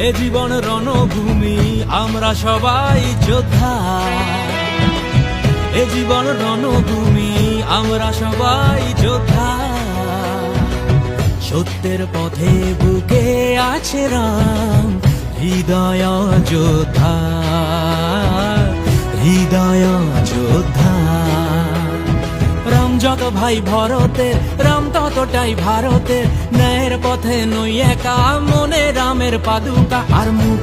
এ জীবন রণভূমি, আমরা সবাই যোদ্ধা। এ জীবন রণভূমি, আমরা সবাই যোদ্ধা। সত্যের পথে বুকে আছে রাম, হৃদয় যোদ্ধা, হৃদয় যোদ্ধা। রাম যত ভাই ভরতের, রাম ততটাই ভারতের। ন্যায়ের পথে নই একা, মনে রামের পাদুকা আর মুখ